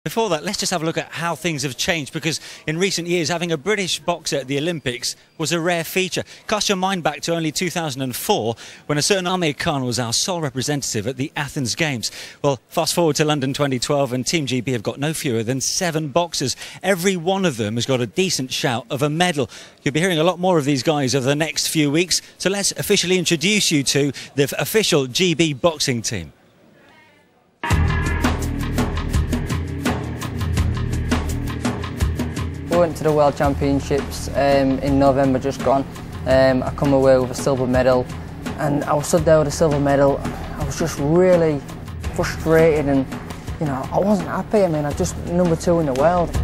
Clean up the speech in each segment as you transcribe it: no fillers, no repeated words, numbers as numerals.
Before that, let's just have a look at how things have changed, because in recent years having a British boxer at the Olympics was a rare feature. Cast your mind back to only 2004 when a certain Amir Khan was our sole representative at the Athens Games. Well, fast forward to London 2012 and Team GB have got no fewer than 7 boxers. Every one of them has got a decent shout of a medal. You'll be hearing a lot more of these guys over the next few weeks, so let's officially introduce you to the official GB boxing team. We went to the World Championships in November just gone. I come away with a silver medal, and I was stood there with a silver medal. I was just really frustrated, and I wasn't happy. I mean, I'm just #2 in the world.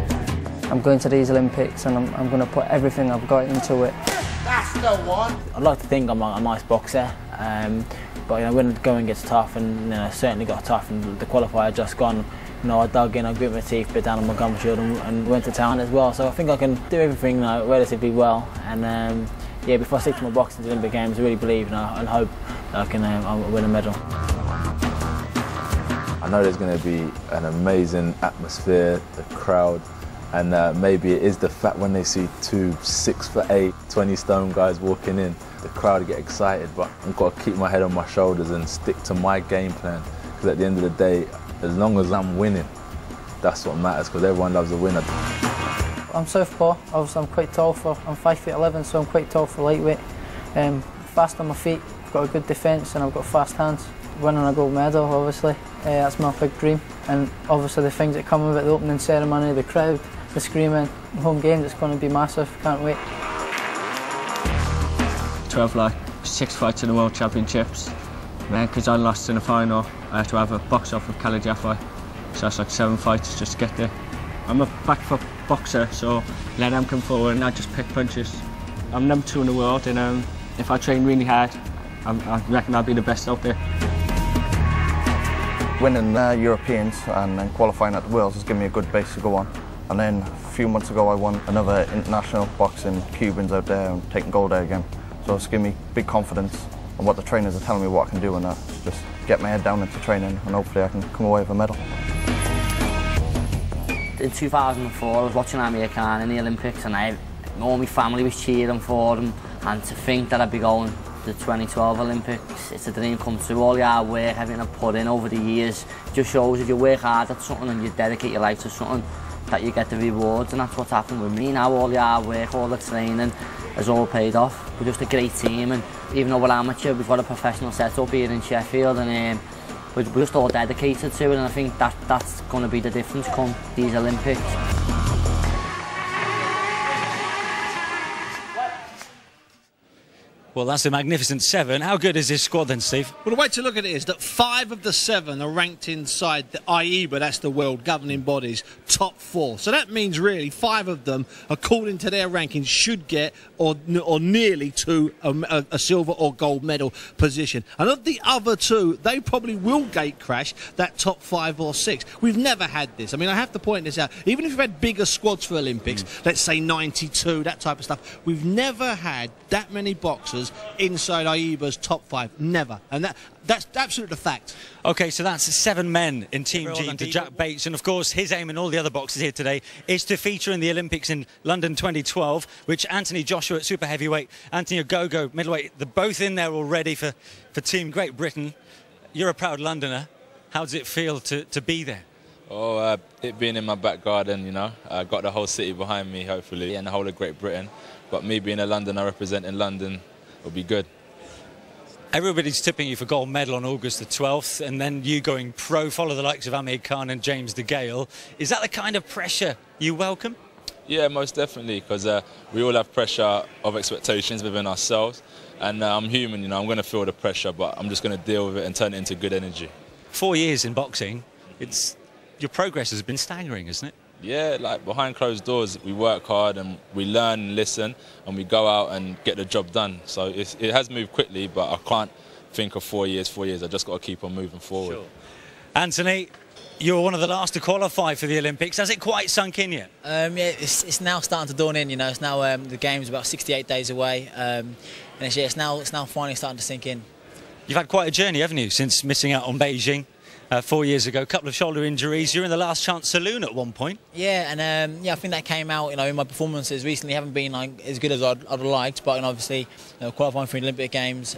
I'm going to these Olympics and I'm going to put everything I've got into it. That's the one! I'd like to think I'm a nice boxer, but when the going gets tough, and it certainly got tough, and the qualifier just gone, I dug in, I grit my teeth, bit down on my gum shield and went to town as well. So I think I can do everything relatively well. And yeah, before I stick to my boxing to the Olympic Games, I really believe and hope that I can win a medal. I know there's going to be an amazing atmosphere, the crowd, and maybe it is the fact when they see 2 6'8", 20-stone guys walking in, the crowd get excited, but I've got to keep my head on my shoulders and stick to my game plan, because at the end of the day, as long as I'm winning, that's what matters, because everyone loves a winner. I'm southpaw. Obviously I'm quite tall I'm 5'11", so I'm quite tall for lightweight. Fast on my feet, I've got a good defence and I've got fast hands. Winning a gold medal, obviously, that's my big dream. And obviously the things that come with it, the opening ceremony, the crowd, the screaming, the home games, it's going to be massive, can't wait. 12 6 fights in the World Championships. Because I lost in the final, I had to have a box off with Khalid Jaffai. So that's 7 fights just to get there. I'm a back foot boxer, so let them come forward and I just pick punches. I'm #2 in the world, and if I train really hard, I reckon I'll be the best out there. Winning Europeans and then qualifying at the Worlds has given me a good base to go on. And then a few months ago I won another international boxing, Cubans out there, and taking gold there again. So it's given me big confidence. And what the trainers are telling me what I can do, and that just get my head down into training, and hopefully I can come away with a medal. In 2004 I was watching Amir Khan in the Olympics, and all my family was cheering for him, and to think that I'd be going to the 2012 Olympics, it's a dream come true. All the hard work, everything I've put in over the years, just shows if you work hard at something and you dedicate your life to something, that you get the rewards, and that's what's happened with me now. All the hard work, all the training has all paid off. We're just a great team, and even though we're amateur, we've got a professional setup here in Sheffield, and we're just all dedicated to it, and I think that's going to be the difference come these Olympics. Well, that's a magnificent 7. How good is this squad then, Steve? Well, the way to look at it is that 5 of the 7 are ranked inside the IEBA, that's the world governing body's top 4. So that means really 5 of them, according to their rankings, should get or nearly to a silver or gold medal position. And of the other 2, they probably will gate crash that top 5 or 6. We've never had this. I mean, I have to point this out. Even if we've had bigger squads for Olympics, let's say 92, that type of stuff, we've never had that many boxers inside IEBA's top 5, never, and that's absolute fact. Okay, so that's 7 men in Team GB to Jack Bates, and of course his aim and all the other boxers here today is to feature in the Olympics in London 2012, which Anthony Joshua at super heavyweight, Anthony Ogogo middleweight, they're both in there already for Team Great Britain. You're a proud Londoner. How does it feel to be there? Oh, it being in my back garden, I got the whole city behind me, hopefully, and the whole of Great Britain. But me being a Londoner representing London will be good. Everybody's tipping you for gold medal on August the 12th, and then you going pro, follow the likes of Amir Khan and James de Gale. Is that the kind of pressure you welcome? Yeah, most definitely, because we all have pressure of expectations within ourselves, and I'm human, I'm going to feel the pressure, but I'm just going to deal with it and turn it into good energy. 4 years in boxing, your progress has been staggering, isn't it? Yeah, like behind closed doors, we work hard and we learn and listen, and we go out and get the job done. So it has moved quickly, but I can't think of 4 years. I just got to keep on moving forward. Sure. Anthony, you were one of the last to qualify for the Olympics. Has it quite sunk in yet? Yeah, it's now starting to dawn in. It's now the game's about 68 days away, and it's now finally starting to sink in. You've had quite a journey, haven't you, since missing out on Beijing? 4 years ago. A couple of shoulder injuries. You're in the last chance saloon at one point. Yeah, and I think that came out, in my performances recently. Haven't been as good as I'd liked, but obviously, qualifying for the Olympic Games,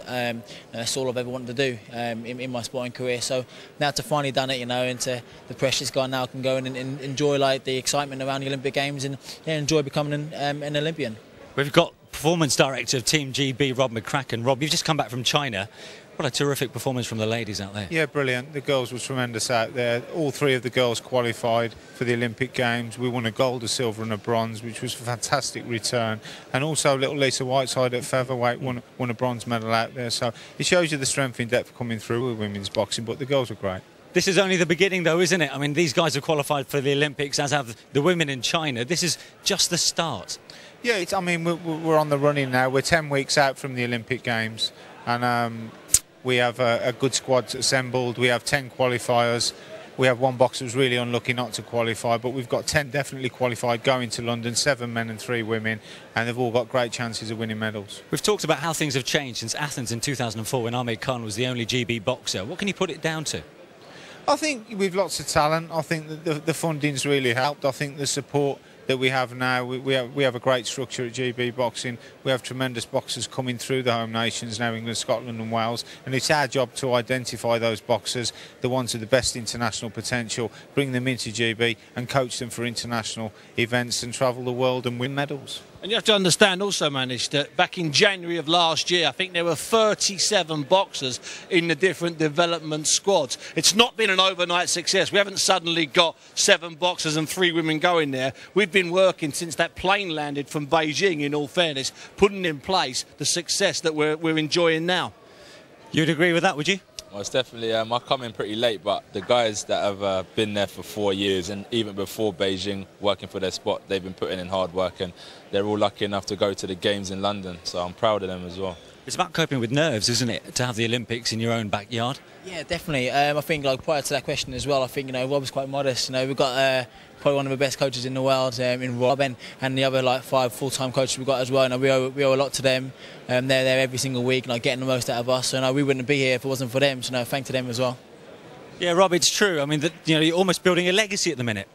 that's all I've ever wanted to do in my sporting career. So now to finally done it, into the pressure's gone. Now I can go and enjoy the excitement around the Olympic Games and enjoy becoming an Olympian. We've got Performance Director of Team GB, Rob McCracken. Rob, you've just come back from China. What a terrific performance from the ladies out there. Yeah, brilliant. The girls were tremendous out there. All three of the girls qualified for the Olympic Games. We won a gold, a silver and a bronze, which was a fantastic return. And also little Lisa Whiteside at featherweight won a bronze medal out there. So it shows you the strength in depth coming through with women's boxing, but the girls were great. This is only the beginning, though, isn't it? I mean, these guys have qualified for the Olympics, as have the women in China. This is just the start. Yeah, we're on the running now. We're 10 weeks out from the Olympic Games, and we have a good squad assembled. We have 10 qualifiers. We have one boxer who's really unlucky not to qualify, but we've got 10 definitely qualified going to London, 7 men and 3 women, and they've all got great chances of winning medals. We've talked about how things have changed since Athens in 2004 when Ahmed Khan was the only GB boxer. What can you put it down to? I think we've lots of talent. I think that the funding's really helped. I think the support that we have now, we have a great structure at GB Boxing. We have tremendous boxers coming through the home nations now, England, Scotland and Wales, and it's our job to identify those boxers, the ones with the best international potential, bring them into GB and coach them for international events and travel the world and win medals. And you have to understand also, Manish, that back in January of last year, I think there were 37 boxers in the different development squads. It's not been an overnight success. We haven't suddenly got 7 boxers and 3 women going there. We've been working since that plane landed from Beijing, in all fairness, putting in place the success that we're enjoying now. You'd agree with that, would you? Well, it's definitely, I come in pretty late, but the guys that have been there for 4 years and even before Beijing, working for their spot, they've been putting in hard work and they're all lucky enough to go to the Games in London, so I'm proud of them as well. It's about coping with nerves, isn't it, to have the Olympics in your own backyard? Yeah, definitely. I think, prior to that question as well, I think, Rob's quite modest. We've got probably one of the best coaches in the world in Rob and the other 5 full-time coaches we've got as well. We owe a lot to them. They're there every single week, getting the most out of us. So we wouldn't be here if it wasn't for them. So thanks to them as well. Yeah, Rob, it's true. I mean, you're almost building a legacy at the minute.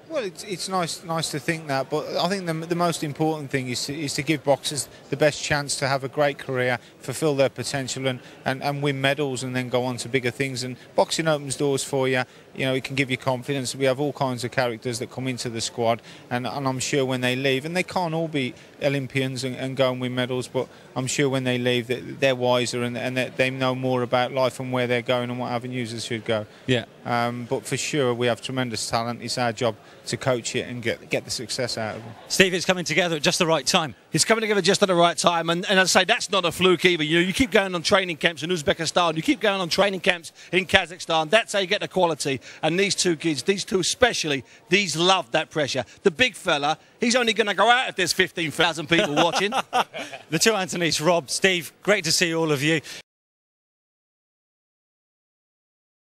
Well, it's nice to think that, but I think the most important thing is to give boxers the best chance to have a great career, fulfil their potential and win medals and then go on to bigger things. And boxing opens doors for you. It can give you confidence. We have all kinds of characters that come into the squad, and I'm sure when they leave, and they can't all be Olympians and go and win medals, but I'm sure when they leave that they're wiser and that they know more about life and where they're going and what avenues they should go. Yeah. But for sure, we have tremendous talent. It's our job to coach it and get the success out of it. Steve, it's coming together at just the right time. It's coming together just at the right time, and as I say, that's not a fluke either. You keep going on training camps in Uzbekistan, you keep going on training camps in Kazakhstan. That's how you get the quality. And these 2 kids, these 2 especially, these love that pressure. The big fella, he's only going to go out if there's 15,000 people watching. The 2 Anthonys, Rob, Steve, great to see all of you.